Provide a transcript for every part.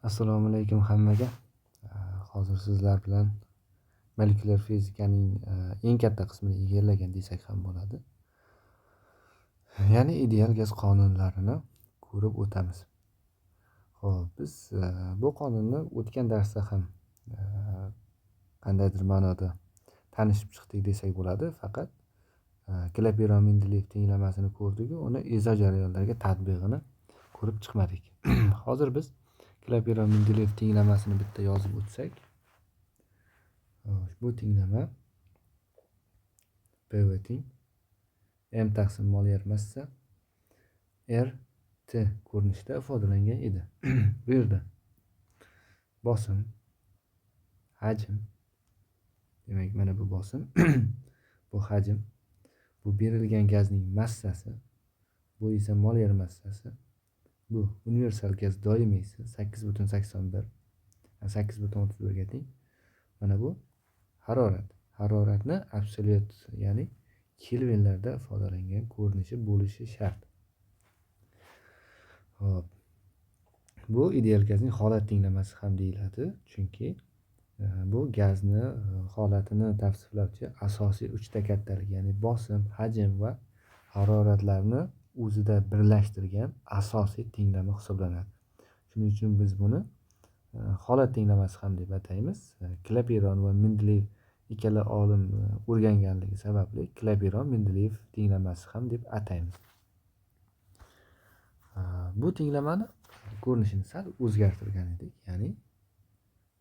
Assalomu alaykum hammaga. Hozir sizlar bilan molekulyar fizikaning eng katta qismini egallagan desak ham bo'ladi. Ya'ni ideal gaz qonunlarini ko'rib o'tamiz. Xo'p, biz bu qonunni o'tgan darsda ham qandaydir ma'noda tanishib chiqdik desak bo'ladi. Faqat Klaperon-Mendeleyev tenglamasini ko'rdik-ku, uni izo jarayonlarga tatbiqini ko'rib chiqmadik. Hozir biz Klaperon-Mendeleyev tenglamasini bitta yozib o'tsak, bu tenglama PV teng m taqsim molyar massa RT ko'rinishida ifodalangan edi. Bu yerda bosim, hajm, demak mana bu bosim, bu hajm, bu berilgan gazning massasi, bu esa molyar massasi, bu universal gaz doimiysi 8,81, 8,31 ga teng. Mana bu harorat. Haroratni absolyut, ya'ni kelvinlarda ifodalangan ko'rinishi bo'lishi shart. Hop. Bu ideal gazning holat tenglamasi ham deyiladi, chunki bu gazni holatini tavsiflovchi asosiy 3 ta kattalik, ya'ni bosim, hajm va haroratlarni o'zida birlashtirgan asosiy tenglama hisoblanadi. Shuning uchun biz buni holat tenglamasi ham deb ataymiz. Klaperon va Mendeleyev ikkala olim o'rganganligi sababli Klaperon-Mendeleyev tenglamasi ham deb ataymiz. Bu tenglamani ko'rinishini sal o'zgartirgan edik, ya'ni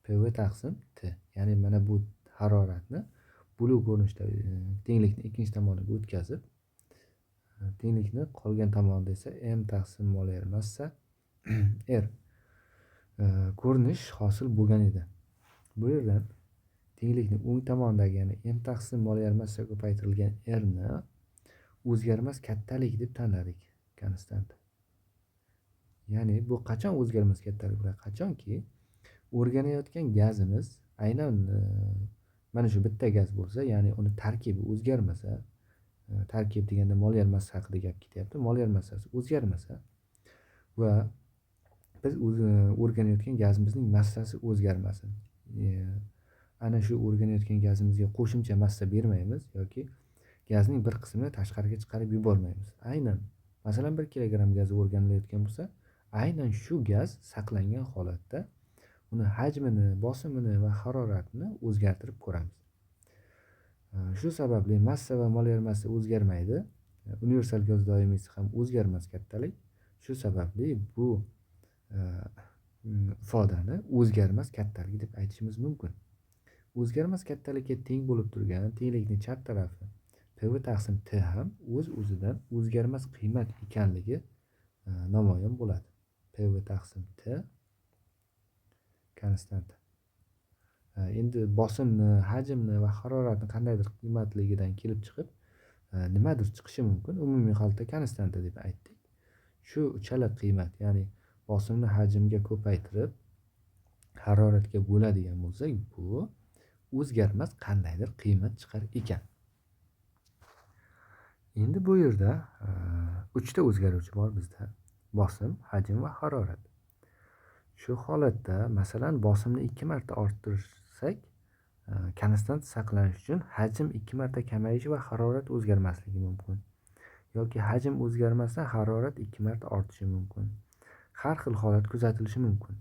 PV taqsim T. Ya'ni mana bu haroratni buluv ko'rinishda tenglikni ikkinchi tomoniga o'tkazib, tenglikni qolgan tomonida esa m taqsim molyar massa R ko'rinish hosil bo'lgan edi. Bu yerdan tenglikni o'ng tomondagi, ya'ni m taqsim molyar massa ko'paytirilgan R ni o'zgarmas kattalik deb tanladik, konstant. Ya'ni bu qachon o'zgarmas kattalik bo'ladi? Qachonki o'rganayotgan gazimiz aynan mana shu bitta gaz bo'lsa, ya'ni uni tarkibi o'zgarmasa, tarkib deganda molyar massa haqida gap ketyapti. Molyar massasi o'zgarmasa va biz o'rganayotgan gazimizning massasi o'zgarmasin. Ana shu o'rganayotgan gazimizga qo'shimcha massa bermaymiz yoki gazning bir qismini tashqariga chiqarib yubormaymiz. Aynan masalan 1 kilogramm gaz o'rganilayotgan bo'lsa, aynan shu gaz saqlangan holatda uni hajmini, bosimini va haroratini o'zgartirib ko'ramiz. Shu sababli massa va molyar massa o'zgarmaydi. Universal gaz doimiysi ham o'zgarmas kattalik. Shu sababli bu ifodani o'zgarmas kattalik deb aytishimiz mumkin. O'zgarmas kattalikka teng bo'lib turgan tenglikning chap tarafi PV taqsim T ham o'z-o'zidan o'zgarmas qiymat ekanligi namoyon bo'ladi. PV taqsim T konstant. Endi bosimni, hajmni va haroratni qandaydir qiymatligidan kelib chiqib nimadir chiqishi mumkin. Umumiy holatda konstanta deb aytdik. Shu uchala qiymat, ya'ni bosimni hajmga ko'paytirib haroratga bo'ladigan bo'lsak, bu o'zgarmas qandaydir qiymat chiqar ekan. Endi bu yerda 3 ta o'zgaruvchi bor bizda: bosim, hajm va harorat. Shu holatda masalan bosimni 2 marta orttirsak, konstant saqlanish uchun hajm 2 marta kamayishi va harorat o'zgarmasligi mumkin. Yoki hajm o'zgarmasa, harorat 2 marta ortishi mumkin. Har xil holat kuzatilishi mumkin.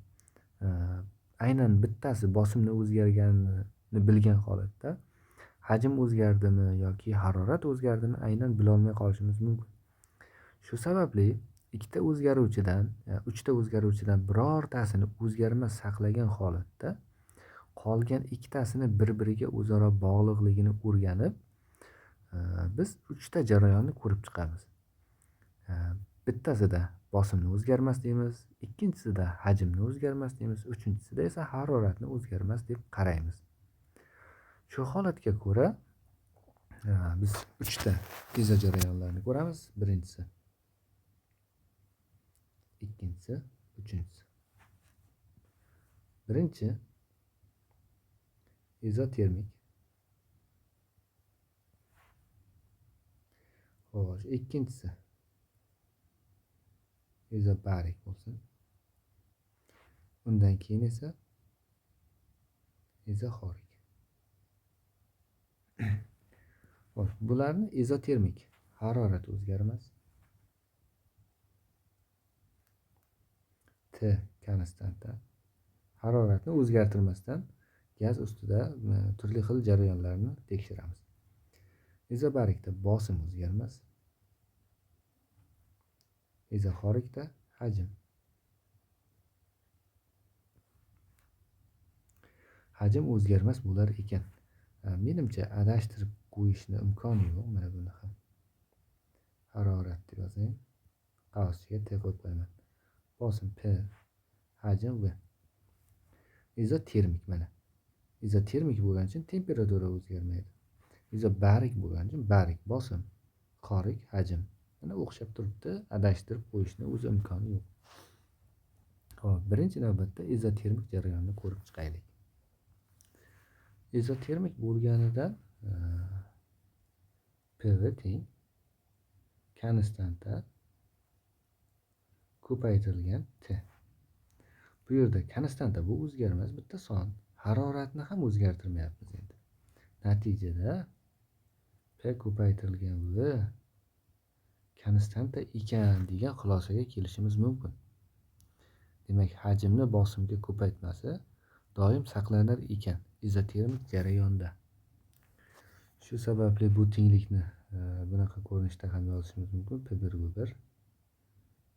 Aynan bittasi bosimni o'zgarganini bilgan holatda hajm o'zgardimi yoki harorat o'zgardimi aynan bilolmay qolishimiz mumkin. Shu sababli 2 ta o'zgaruvchidan, 3 ta o'zgaruvchidan birortasini o'zgarmas saqlagan holatda qolgan 2 tasini bir-biriga o'zaro bog'liqligini o'rganib, biz 3 ta jarayonni ko'rib chiqamiz. Bittasida bosimni o'zgarmas deymiz, ikkinchisida hajmni o'zgarmas deymiz, uchinchisida esa haroratni o'zgarmas deb qaraymiz. Shu holatga ko'ra biz 3 ta izo jarayonlarni ko'ramiz. Birinchisi, ikkinchisi, uchinchisi. Birinchi izotermik. Xo'sh, ikkinchisi izobarik bo'lsin. Undan keyin esa izoxorik. Xo'p, bularni izotermik harorat o'zgarmas. T konstanta haroratni o'zgartirmasdan gaz ustida turli xil jarayonlarni tekshiramiz. Izobarikda bosim o'zgarmas. Izoxorikda hajm. Hajm o'zgarmas bo'lar ekan. Menimcha adashtirib qo'yishni imkoni yo'q. Mana buni ham harorat deb yozayim. Qavsiga T qo'yib qo'yaman. Bosim P, hajm V. Izotermik mana. Izotermik bo'lgani uchun temperatura o'zgarmaydi. Izobarik bo'lgani uchun barik bosim, xorik hajm. Mana o'xshab turibdi, adashtirib qo'yishni o'zi imkoni yo'q. Xo'p, birinchi navbatda izotermik jarayonni ko'rib chiqaylik. Izotermik bo'lganida PV teng konstanta ko'paytirilgan T. Bu yerda konstanta bu o'zgarmas bitta son. Haroratni ham o'zgartirmayapmiz endi. Natijada P ko'paytirilgan V konstanta ekan degan xulosaga kelishimiz mumkin. Demak, hajmni bosimga ko'paytmasi doim saqlanar ekan izotermik jarayonda. Shu sababli bu tenglikni bunaqa ko'rinishda ham yozishimiz mumkin. P1V1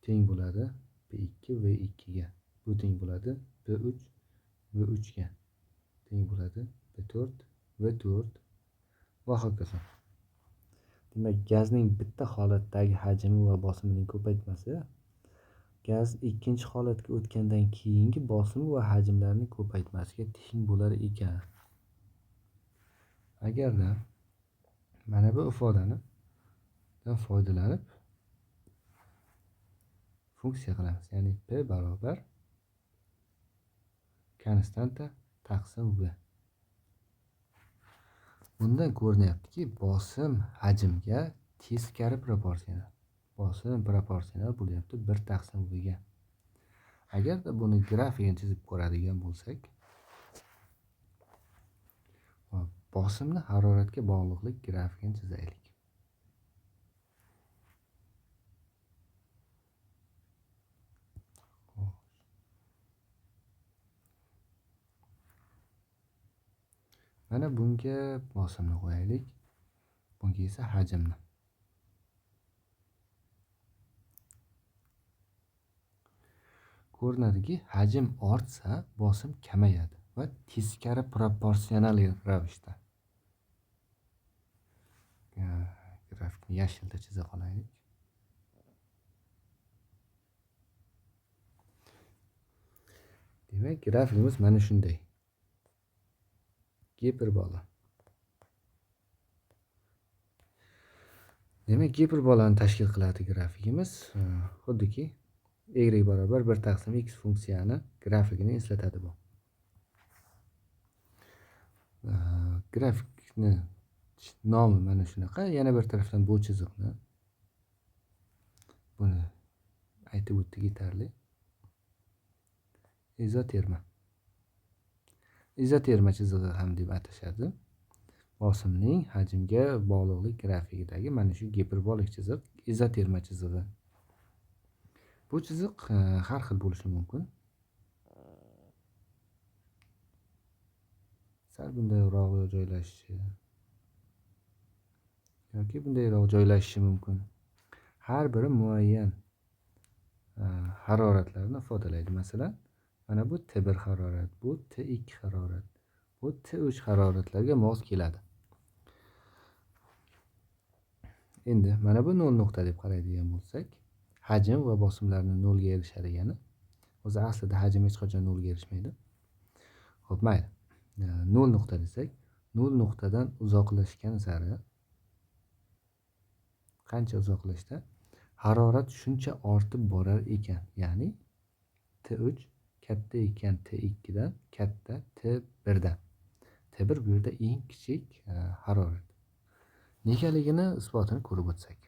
teng bo'ladi P2V2 ga. Bu teng bo'ladi P3V3 ga. Teng bo'ladi P4V4 va hokazo. Demak, gazning bitta holatdagi hajmi va bosimining ko'paytmasi gaz ikkinchi holatga o'tgandan keyingi bosimi va hajmlarning ko'paytmasiga teng bo'lar ekan. Agarda mana bu ifodadan foydalanib funksiya qilamiz. Ya'ni P barobar konstanta taqsim V. Bundan ko'rinyaptiki, bosim hajmga teskari proporsional. Bosim proporsional bo'lyapti 1 taqsim V ga. Agarda buni grafikini chizib ko'radigan bo'lsak, bosimni haroratga bog'liqlik grafikini chizaylik. Mana bunga bosimni qo'yaylik. Bunga esa hajmni. Ko'rinadiki, hajm ortsa, bosim kamayadi va teskari proporsional ravishda. Grafikni yashilda chiza qolaylik. Demak, grafikimiz mana shunday. Giperbola. Demak, giperbolani tashkil qiladi grafikimiz. Xuddiki y barobar 1 taqsim x funksiyani grafikini eslatadi bu. Grafikni nomi mana shunaqa. Yana bir tarafdan bu chiziqni buni aytib o'tdik yetarli. Izoterma. Izoterma chizig'i ham deb atashadi. Bosimning hajmga bog'liqlik grafikidagi mana shu giperbolik chiziq izoterma chizig'i. Bu chiziq har xil bo'lishi mumkin. Sal bundayroq joylashishi yoki bundayroq joylashishi mumkin. Har biri muayyan haroratlarni ifodalaydi. Masalan, mana bu T1 harorat, bu T2 harorat, bu T3 haroratlarga mos keladi. Endi mana bu 0 nuqta deb qaraydigan bo'lsak, hajm va bosimlarni 0 ga erishadigani. O'zi aslida hajm hech qachon 0 ga erishmaydi. Xo'p, mayli. 0 nuqta desak, 0 nuqtadan uzoqlashgan sari qancha uzoqlashda harorat shuncha ortib borar ekan. Ya'ni T3 katta ekan T2 dan, katta T1 dan. T1 bu yerda eng kichik harorat. Negaligini isbotini ko'rib o'tsak.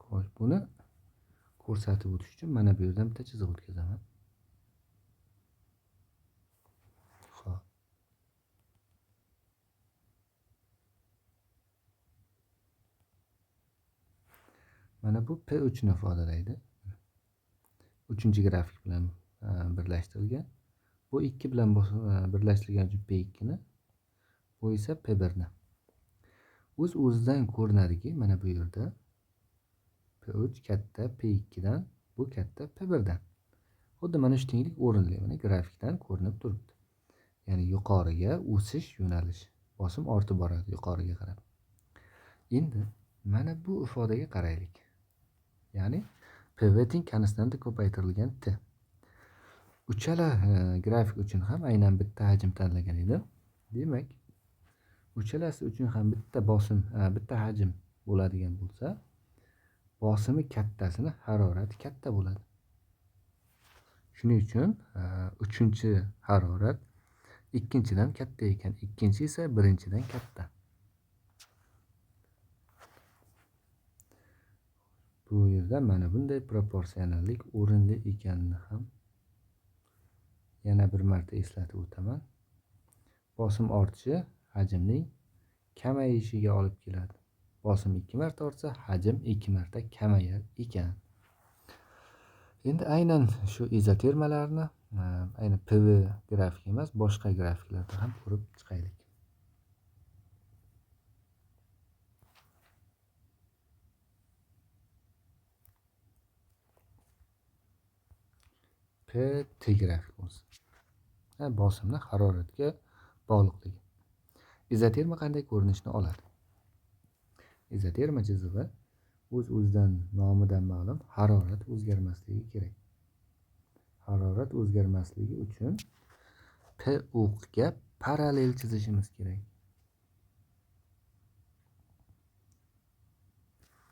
Xo'sh, buni ko'rsatib o'tish uchun mana bu yerdan bitta chiziq o'tkazaman. mana bu P3 ni ifodalaydi. 3-grafik bilan birlashtirilgan. Bu 2 bilan birlashtirilgan uchun P2 ni, bu esa P1 ni. O'z-o'zidan ko'rinadiki, mana bu yerda P3 katta P2 dan, bu katta P1 dan. Xuddi mana shu tenglik o'rinli, mana grafikdan ko'rinib turibdi. Ya'ni yuqoriga o'sish yo'nalishi, bosim ortib boradi yuqoriga qarab. Endi mana bu ifodaga qaraylik. Ya'ni PV teng konstanta ko'paytirilgan T. Uchala grafik uchun ham aynan bitta hajm tanlagan edim. Demak, uchalasi uchun ham bitta bosim, bitta hajm bo'ladigan bo'lsa, bosimi kattasini harorati katta bo'ladi. Shuning uchun 3-harorat 2-dan katta ekan, 2-chi esa 1-dan katta. Bu yerda mana bunday proporsionallik o'rinli ekanini ham yana bir marta eslatib o'taman. Bosim ortishi hajmning kamayishiga olib keladi. Bosim 2 marta ortsa, hajm 2 marta kamayar ekan. Endi aynan shu izotermalarni, aynan PV grafik emas, boshqa grafiklarda ham ko'rib chiqaylik. PT grafik bo'lsin. Bosimni haroratga bog'liqligi. Izoterma qanday ko'rinishni oladi? Izoterma chizig'i o'z-o'zidan nomidan ma'lum, harorat o'zgarmasligi kerak. Harorat o'zgarmasligi uchun P o'qga parallel chizishimiz kerak.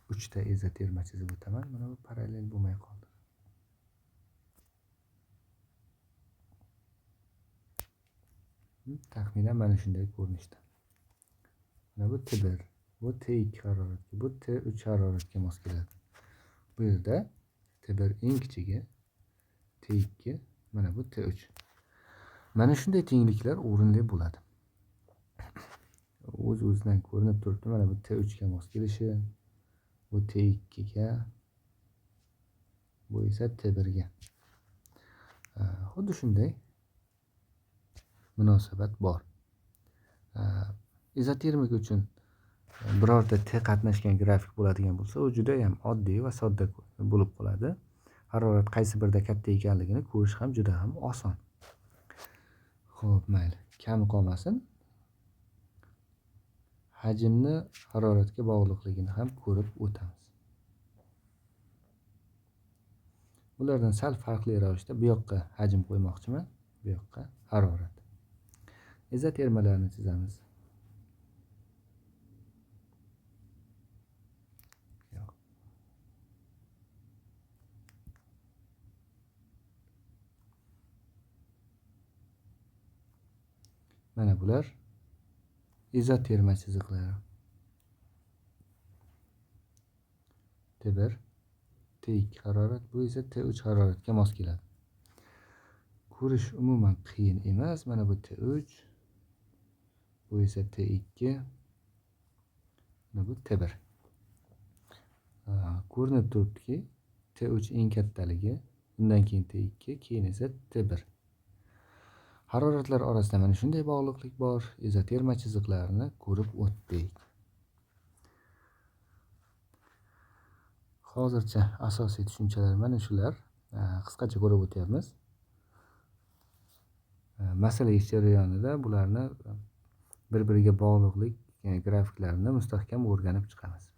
3 ta izoterma chizib o'taman. Mana bu parallel bo'lmay qoldi. Taxminan mana shunday ko'rinishda. Mana bu T1, bu T2 haroratga, bu T3 haroratga mos keladi. Bu yerda T1 eng kichigi, T2, mana bu T3. Mana shunday tengliklar o'rinli bo'ladi. O'z-o'zidan ko'rinib turibdi. Mana bu T3 ga mos kelishi, bu T2 ga, bu esa T1 ga. Xuddi shunday munosabat bor. Izotermik uchun birorta T qatnashgan grafik bo'ladigan bo'lsa, u juda ham oddiy va sodda bo'lib qoladi. Harorat qaysi birida katta ekanligini ko'rish ham juda ham oson. Xo'p, mayli, kami qolmasin. Hajmni haroratga bog'liqligini ham ko'rib o'tamiz. Bulardan sal farqli ravishda bu yoqqa hajm qo'ymoqchiman, bu yoqqa harorat. Izotermalarni chizamiz. Mana bular izoterma chiziqlari. T1, T2 harorat, bu esa T3 haroratga mos keladi. Ko'rish umuman qiyin emas. Mana bu T3, bu esa T2, mana bu T1. Ko'rinib turibdiki, T3 eng kattaligi, undan keyin T2, keyin esa T1. Haroratlar orasida mana shunday bog'liqlik bor. Izoterma chiziqlarini ko'rib o'tdik. Hozircha asosiy tushunchalar mana shular. Qisqacha ko'rib o'tyapmiz. Masala ish jarayonida bularni bir-biriga bog'liqlik grafiklarini mustahkam o'rganib chiqamiz.